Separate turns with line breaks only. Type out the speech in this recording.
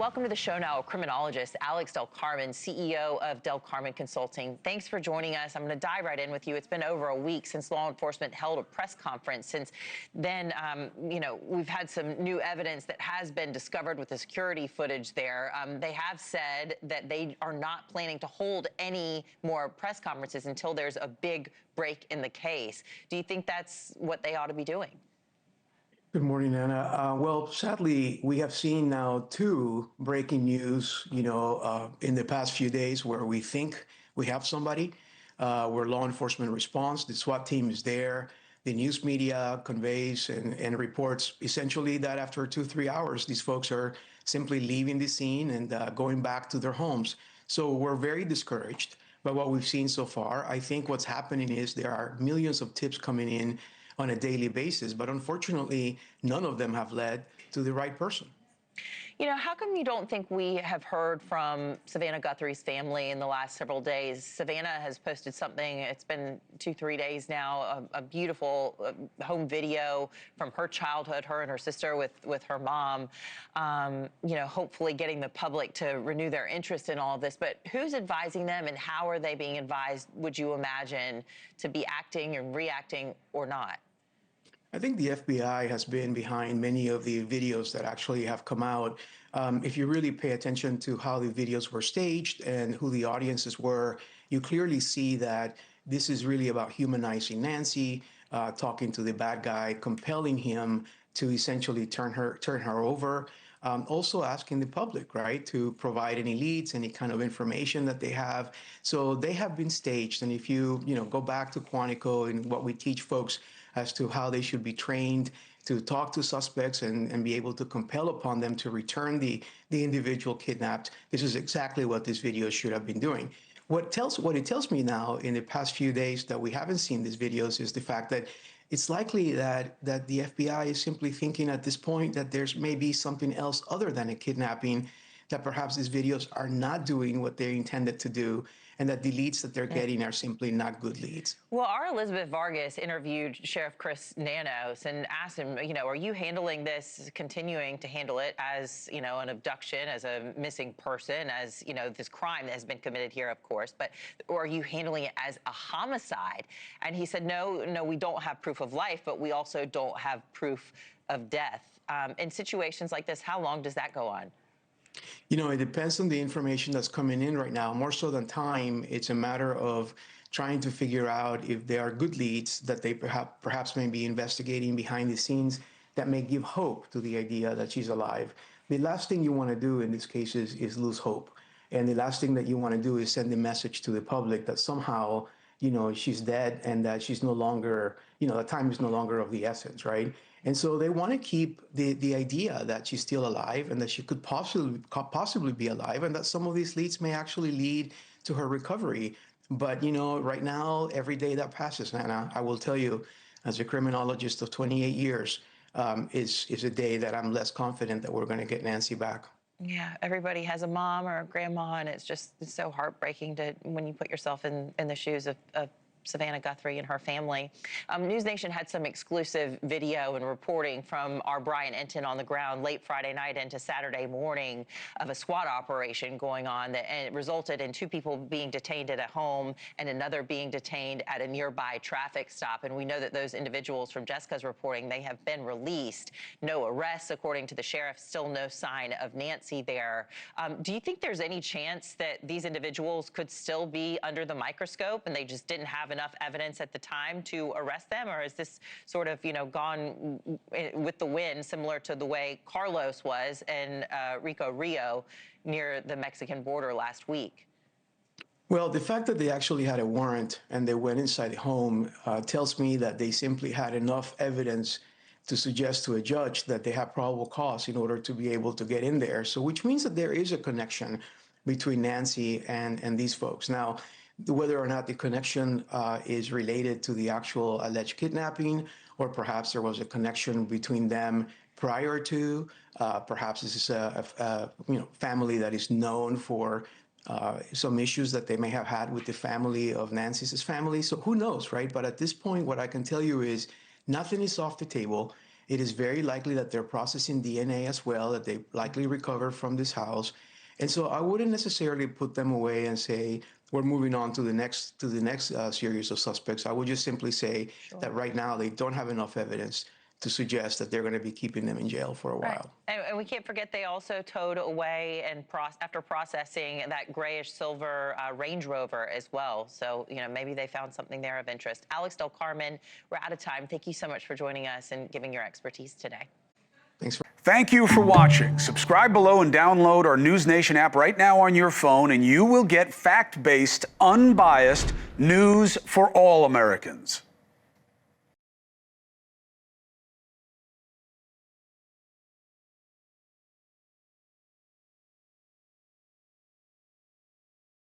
welcome to the show now, criminologist Alex Del Carmen, CEO of Del Carmen Consulting. Thanks for joining us. I'm going to dive right in with you. It's been over a week since law enforcement held a press conference. Since then, we've had some new evidence that has been discovered with the security footage there. They have said that they are not planning to hold any more press conferences until there's a big break in the case. Do you think that's what they ought to be doing?
Good morning, Anna. Well, sadly, we have seen now two breaking news, in the past few days where we think we have somebody, where law enforcement responds, the SWAT team is there, the news media conveys and reports essentially that after 2-3 hours, these folks are simply leaving the scene and going back to their homes. So we're very discouraged by what we've seen so far. I think what's happening is there are millions of tips coming in on a daily basis, but unfortunately, none of them have led to the right person.
How come you don't think we have heard from Hena Guthrie's family in the last several days? Savannah has posted something, it's been 2-3 days now, a beautiful home video from her childhood, her and her sister with her mom, hopefully getting the public to renew their interest in all of this. But who's advising them and how are they being advised, would you imagine, to be acting and reacting or not?
I think the FBI has been behind many of the videos that actually have come out. If you really pay attention to how the videos were staged and who the audiences were, you clearly see that this is really about humanizing Nancy, talking to the bad guy, compelling him to essentially turn her over. Also asking the public, right, to provide any leads, any kind of information that they have. So they have been staged. And if you, go back to Quantico and what we teach folks as to how they should be trained to talk to suspects and be able to compel upon them to return the individual kidnapped, this is exactly what this video should have been doing. What it tells me now in the past few days that we haven't seen these videos is the fact that it's likely that the FBI is simply thinking at this point that there's maybe something else other than a kidnapping, that perhaps these videos are not doing what they're intended to do, and that the leads that they're getting are simply not good leads.
Well, our Elizabeth Vargas interviewed Sheriff Chris Nanos and asked him, are you handling this, continuing to handle it as, an abduction, as a missing person, as, this crime that has been committed here, of course, or are you handling it as a homicide? And he said, no, we don't have proof of life, but we also don't have proof of death. In situations like this, how long does that go on?
It depends on the information that's coming in right now. More so than time, it's a matter of trying to figure out if there are good leads that they perhaps may be investigating behind the scenes that may give hope to the idea that she's alive. The last thing you want to do in these cases is lose hope. And the last thing that you want to do is send a message to the public that somehow, she's dead and that she's no longer, the time is no longer of the essence, right? And so they want to keep the idea that she's still alive and that she could possibly be alive, and that some of these leads may actually lead to her recovery. But, right now, every day that passes, Anna, I will tell you, as a criminologist of 28 years, is a day that I'm less confident that we're going to get Nancy back.
Yeah, everybody has a mom or a grandma, and it's so heartbreaking when you put yourself in the shoes of Hena Guthrie and her family. NewsNation had some exclusive video and reporting from our Brian Enton on the ground late Friday night into Saturday morning of a SWAT operation going on that and it resulted in 2 people being detained at a home and another being detained at a nearby traffic stop. And we know that those individuals, from Jessica's reporting, they have been released. No arrests, according to the sheriff, still no sign of Nancy there. Do you think there's any chance that these individuals could still be under the microscope and they just didn't have enough evidence at the time to arrest them? Or is this sort of, gone with the wind, similar to the way Carlos was in Rico Rio near the Mexican border last week?
Well, the fact that they actually had a warrant and they went inside the home tells me that they simply had enough evidence to suggest to a judge that they have probable cause in order to be able to get in there. So which means that there is a connection between Nancy and these folks. Now, whether or not the connection is related to the actual alleged kidnapping, or perhaps there was a connection between them prior to, perhaps this is a family that is known for some issues that they may have had with the family of Nancy's family. So who knows, right? But at this point, what I can tell you is nothing is off the table. It is very likely that they're processing DNA as well, that they likely recovered from this house. And so I wouldn't necessarily put them away and say, we're moving on to the next series of suspects. I would just simply say that right now they don't have enough evidence to suggest that they're going to be keeping them in jail for a while.
And we can't forget they also towed away and after processing that grayish silver Range Rover as well. So, you know, maybe they found something there of interest. Alex Del Carmen, we're out of time. Thank you so much for joining us and giving your expertise today.
Thanks.
Thank you for watching. Subscribe below and download our NewsNation app right now on your phone, and you will get fact-based, unbiased news for all Americans.